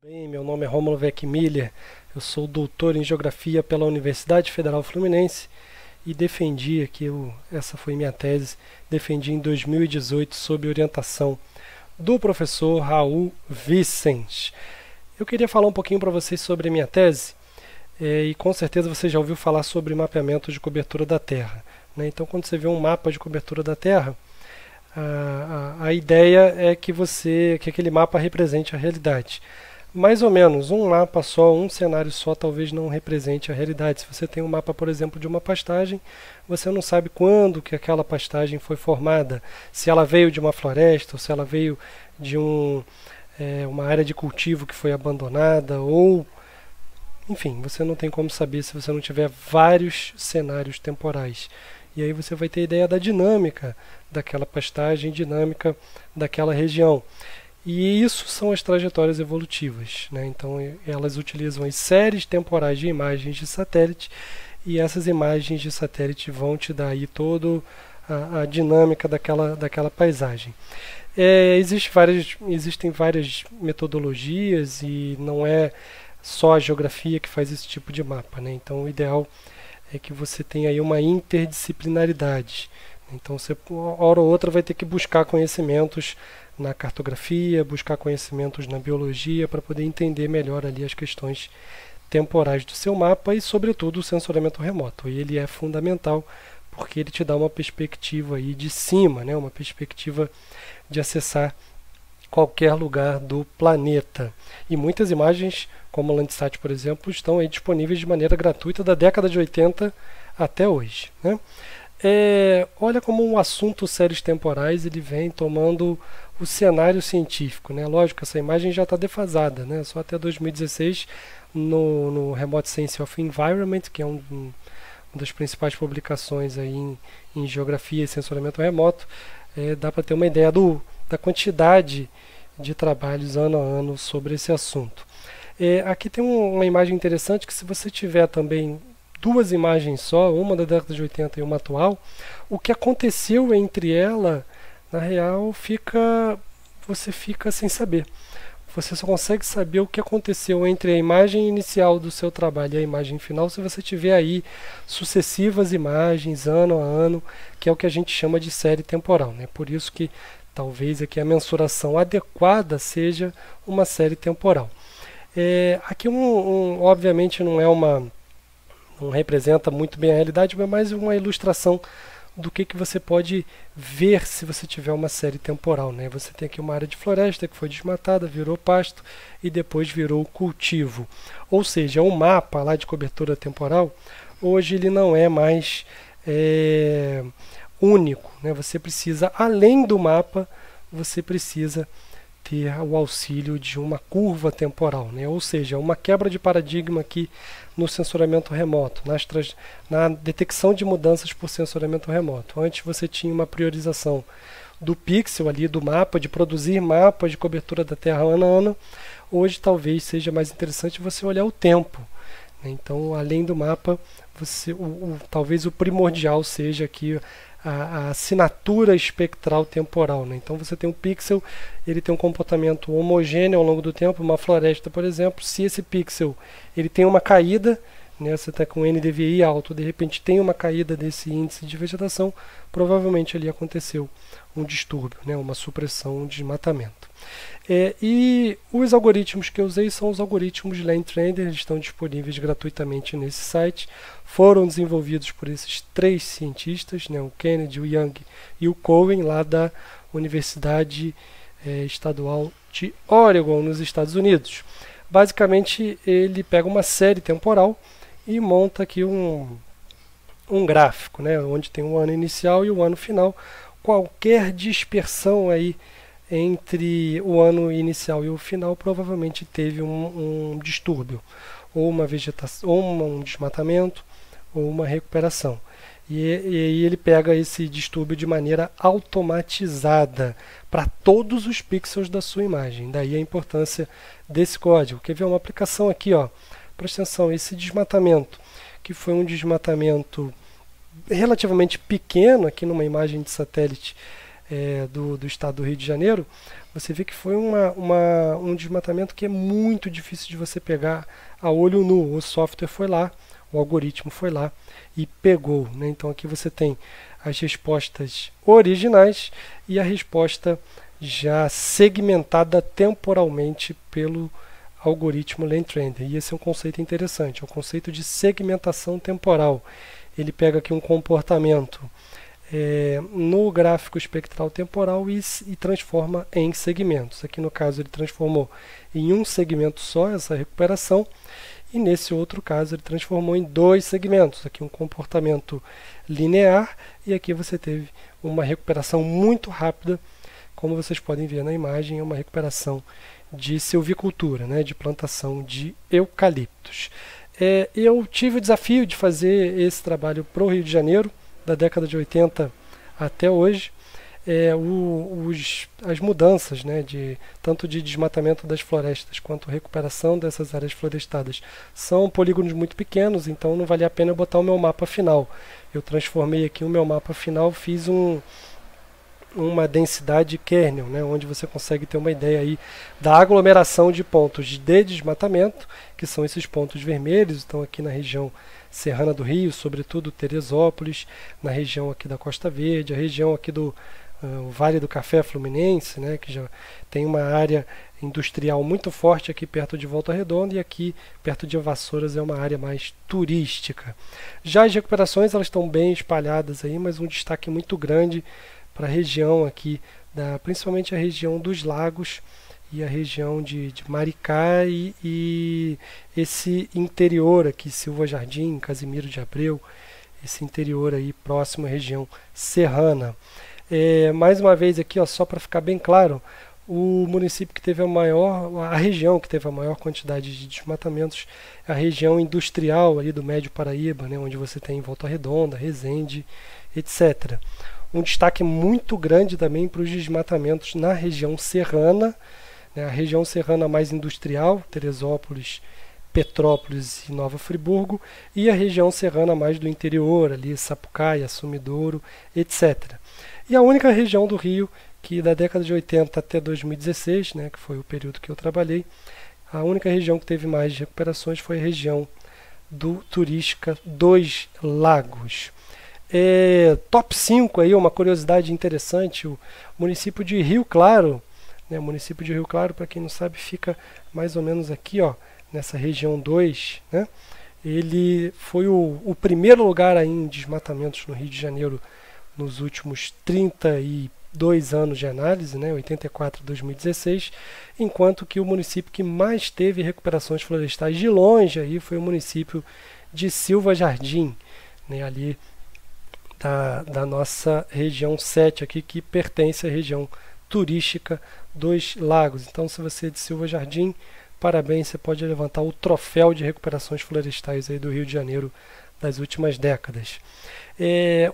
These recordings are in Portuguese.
Bem, meu nome é Rômulo Weckmiller, eu sou doutor em Geografia pela Universidade Federal Fluminense e defendi aqui, essa foi minha tese, defendi em 2018 sob orientação do professor Raul Vicens. Eu queria falar um pouquinho para vocês sobre a minha tese e com certeza você já ouviu falar sobre mapeamento de cobertura da Terra, né? Então, quando você vê um mapa de cobertura da Terra, a ideia é que aquele mapa represente a realidade. Mais ou menos, um mapa só, um cenário só, talvez não represente a realidade. Se você tem um mapa, por exemplo, de uma pastagem, você não sabe quando que aquela pastagem foi formada, se ela veio de uma floresta, ou se ela veio de uma área de cultivo que foi abandonada, ou enfim, você não tem como saber se você não tiver vários cenários temporais. E aí você vai ter ideia da dinâmica daquela pastagem, dinâmica daquela região. E isso são as trajetórias evolutivas, né? Então elas utilizam as séries temporais de imagens de satélite e essas imagens de satélite vão te dar aí toda a dinâmica daquela paisagem. Existem várias metodologias e não é só a geografia que faz esse tipo de mapa, né? Então o ideal é que você tenha aí uma interdisciplinaridade. Então você, hora ou outra, vai ter que buscar conhecimentos na cartografia, buscar conhecimentos na biologia para poder entender melhor ali as questões temporais do seu mapa e, sobretudo, o sensoriamento remoto. E ele é fundamental porque ele te dá uma perspectiva aí de cima, né? Uma perspectiva de acessar qualquer lugar do planeta. E muitas imagens, como a Landsat, por exemplo, estão aí disponíveis de maneira gratuita da década de 80 até hoje, né? Olha como um assunto séries temporais ele vem tomando o cenário científico, né? Lógico, essa imagem já está defasada, né? Só até 2016 no Remote Sensing of Environment, que é uma das principais publicações aí em geografia e sensoriamento remoto, dá para ter uma ideia da quantidade de trabalhos ano a ano sobre esse assunto. Aqui tem uma imagem interessante que, se você tiver também duas imagens só, uma da década de 80 e uma atual, o que aconteceu entre ela, na real, você fica sem saber. Você só consegue saber o que aconteceu entre a imagem inicial do seu trabalho e a imagem final se você tiver aí sucessivas imagens, ano a ano, que é o que a gente chama de série temporal, né? Por isso que talvez aqui a mensuração adequada seja uma série temporal. Aqui obviamente não representa muito bem a realidade, mas é mais uma ilustração do que você pode ver se você tiver uma série temporal, né? Você tem aqui uma área de floresta que foi desmatada, virou pasto e depois virou cultivo. Ou seja, o mapa lá de cobertura temporal, hoje ele não é mais único, né? Você precisa, além do mapa, você precisa ter o auxílio de uma curva temporal, né? Ou seja, uma quebra de paradigma aqui no sensoriamento remoto, na detecção de mudanças por sensoriamento remoto. Antes você tinha uma priorização do pixel ali, do mapa, de produzir mapas de cobertura da Terra ano a ano. Hoje talvez seja mais interessante você olhar o tempo, né? Então, além do mapa, talvez o primordial seja aqui a assinatura espectral temporal, né? Então você tem um pixel, ele tem um comportamento homogêneo ao longo do tempo. Uma floresta, por exemplo, se esse pixel ele tem uma caída, né? Você está com NDVI alto, de repente tem uma caída desse índice de vegetação, provavelmente ali aconteceu um distúrbio, né? Uma supressão, um desmatamento. E os algoritmos que eu usei são os algoritmos de Landtrainer, eles estão disponíveis gratuitamente nesse site. Foram desenvolvidos por esses três cientistas, né? O Kennedy, o Young e o Cohen, lá da Universidade Estadual de Oregon, nos Estados Unidos. Basicamente, ele pega uma série temporal e monta aqui um gráfico, né? Onde tem o ano inicial e o ano final. Qualquer dispersão aí entre o ano inicial e o final provavelmente teve um distúrbio, ou uma vegetação, ou um desmatamento, ou uma recuperação. E aí ele pega esse distúrbio de maneira automatizada para todos os pixels da sua imagem. Daí a importância desse código. Quer ver uma aplicação aqui, ó? Presta atenção, esse desmatamento, que foi um desmatamento relativamente pequeno aqui numa imagem de satélite do estado do Rio de Janeiro, você vê que foi um desmatamento que é muito difícil de você pegar a olho nu. O software foi lá, o algoritmo foi lá e pegou, né? Então aqui você tem as respostas originais e a resposta já segmentada temporalmente pelo algoritmo LangTrender. E esse é um conceito interessante, é o conceito de segmentação temporal. Ele pega aqui um comportamento no gráfico espectral temporal e transforma em segmentos. Aqui no caso ele transformou em um segmento só essa recuperação, e nesse outro caso ele transformou em 2 segmentos. Aqui um comportamento linear, e aqui você teve uma recuperação muito rápida, como vocês podem ver na imagem, é uma recuperação de silvicultura, né, de plantação de eucaliptos. Eu tive o desafio de fazer esse trabalho para o Rio de Janeiro, da década de 80 até hoje. As mudanças, né, tanto de desmatamento das florestas quanto recuperação dessas áreas florestadas são polígonos muito pequenos, então não valia a pena eu botar o meu mapa final. Eu transformei aqui o meu mapa final, fiz uma densidade kernel, né, onde você consegue ter uma ideia aí da aglomeração de pontos de desmatamento, que são esses pontos vermelhos. Estão aqui na região serrana do Rio, sobretudo Teresópolis, na região aqui da Costa Verde, a região aqui do Vale do Café Fluminense, né, que já tem uma área industrial muito forte aqui perto de Volta Redonda, e aqui perto de Vassouras é uma área mais turística. Já as recuperações elas estão bem espalhadas aí, mas um destaque muito grande para a região aqui, principalmente a região dos lagos e a região de Maricá e esse interior aqui, Silva Jardim, Casimiro de Abreu, esse interior aí próximo à região serrana. Mais uma vez aqui, ó, só para ficar bem claro, o município que teve a região que teve a maior quantidade de desmatamentos é a região industrial ali do Médio Paraíba, né, onde você tem Volta Redonda, Resende, etc. Um destaque muito grande também para os desmatamentos na região serrana, né, a região serrana mais industrial, Teresópolis, Petrópolis e Nova Friburgo, e a região serrana mais do interior, ali Sapucaia, Sumidouro, etc. E a única região do Rio que da década de 80 até 2016, né, que foi o período que eu trabalhei, a única região que teve mais recuperações foi a região turística dos Lagos. Top 5 aí, uma curiosidade interessante, o município de Rio Claro, né, o município de Rio Claro, para quem não sabe, fica mais ou menos aqui, ó, nessa região 2, né? Ele foi o primeiro lugar aí em desmatamentos no Rio de Janeiro nos últimos 32 anos de análise, né, 84 e 2016, enquanto que o município que mais teve recuperações florestais de longe aí foi o município de Silva Jardim, né, ali da nossa região 7 aqui, que pertence à região turística dos Lagos. Então, se você é de Silva Jardim, parabéns, você pode levantar o troféu de recuperações florestais aí do Rio de Janeiro das últimas décadas.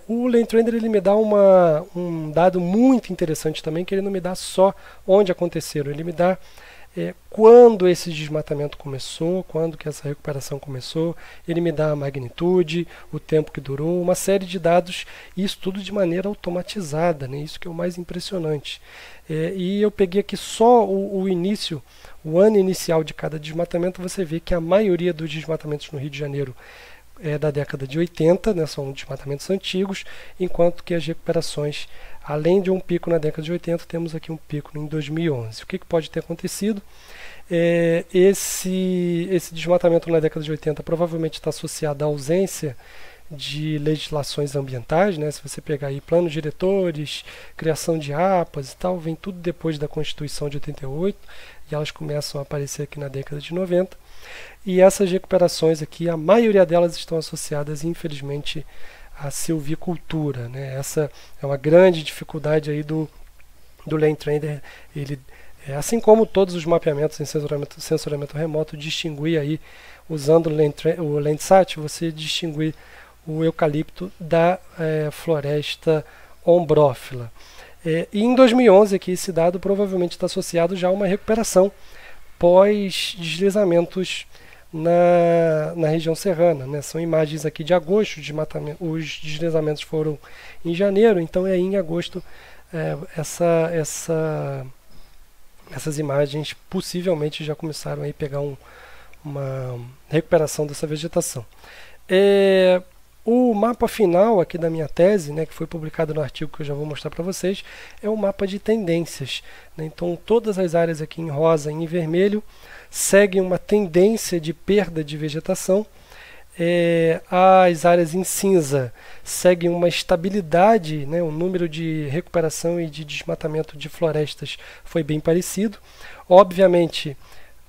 O LangTrender ele me dá um dado muito interessante também, que ele não me dá só onde aconteceram, ele me dá quando esse desmatamento começou, quando que essa recuperação começou, ele me dá a magnitude, o tempo que durou, uma série de dados, e isso tudo de maneira automatizada, né? Isso que é o mais impressionante. E eu peguei aqui só o início, o ano inicial de cada desmatamento. Você vê que a maioria dos desmatamentos no Rio de Janeiro é da década de 80, né, são desmatamentos antigos, enquanto que as recuperações, além de um pico na década de 80, temos aqui um pico em 2011. O que pode ter acontecido? Esse desmatamento na década de 80 provavelmente está associado à ausência de legislações ambientais, né? Se você pegar aí planos diretores, criação de APAs e tal, vem tudo depois da Constituição de 88, e elas começam a aparecer aqui na década de 90. E essas recuperações aqui, a maioria delas estão associadas, infelizmente, à silvicultura, né? Essa é uma grande dificuldade aí do LangTrender. Ele, assim como todos os mapeamentos em sensoriamento remoto, distinguir aí, usando o Landsat, você distinguir o eucalipto da floresta ombrófila. E em 2011 aqui, esse dado provavelmente está associado já a uma recuperação pós-deslizamentos na região serrana, né? São imagens aqui de agosto, os deslizamentos foram em janeiro, então é em agosto essas imagens possivelmente já começaram a pegar uma recuperação dessa vegetação. O mapa final aqui da minha tese, né, que foi publicado no artigo que eu já vou mostrar para vocês, é um mapa de tendências, né? Então todas as áreas aqui em rosa e em vermelho seguem uma tendência de perda de vegetação. As áreas em cinza seguem uma estabilidade, né? O número de recuperação e de desmatamento de florestas foi bem parecido. Obviamente,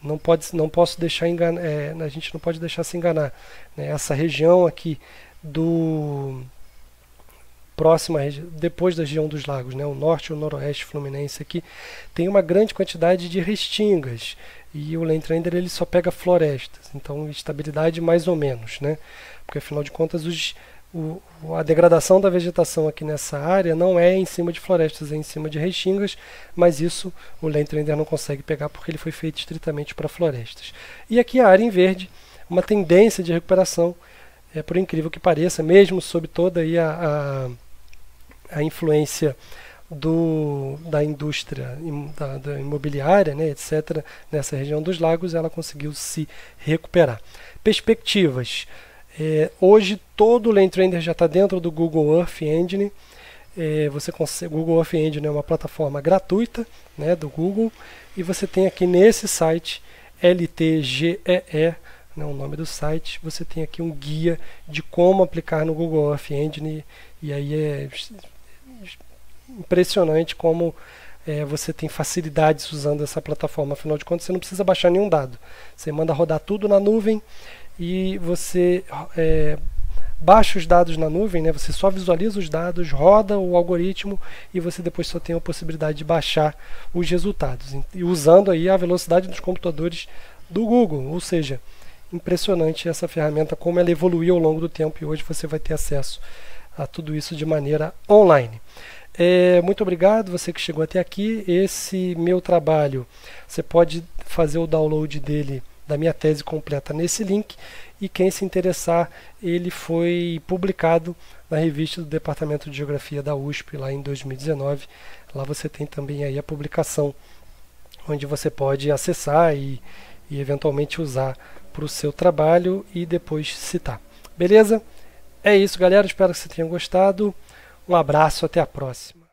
não posso deixar enganar, a gente não pode deixar se enganar, né? Essa região aqui depois da região dos lagos, né? O norte e o noroeste fluminense aqui tem uma grande quantidade de restingas, e o Land Render ele só pega florestas, então estabilidade mais ou menos, né? Porque afinal de contas a degradação da vegetação aqui nessa área não é em cima de florestas, é em cima de restingas, mas isso o Land Render não consegue pegar porque ele foi feito estritamente para florestas. E aqui a área em verde, uma tendência de recuperação, por incrível que pareça, mesmo sob toda aí a influência da indústria da imobiliária, né, etc., nessa região dos lagos, ela conseguiu se recuperar. Perspectivas. Hoje todo o Land Render já está dentro do Google Earth Engine. Google Earth Engine é uma plataforma gratuita, né, do Google, e você tem aqui nesse site LTGEE, né, o nome do site, você tem aqui um guia de como aplicar no Google Earth Engine, e aí é impressionante como você tem facilidades usando essa plataforma. Afinal de contas, você não precisa baixar nenhum dado, você manda rodar tudo na nuvem e você baixa os dados na nuvem, né? Você só visualiza os dados, roda o algoritmo e você depois só tem a possibilidade de baixar os resultados, e usando aí a velocidade dos computadores do Google. Ou seja, impressionante essa ferramenta, como ela evoluiu ao longo do tempo, e hoje você vai ter acesso a tudo isso de maneira online. Muito obrigado você que chegou até aqui. Esse meu trabalho, você pode fazer o download dele, da minha tese completa, nesse link, e quem se interessar, ele foi publicado na revista do Departamento de Geografia da USP lá em 2019. Lá você tem também aí a publicação, onde você pode acessar e eventualmente usar para o seu trabalho e depois citar. Beleza? É isso, galera. Espero que você tenha gostado. Um abraço, até a próxima.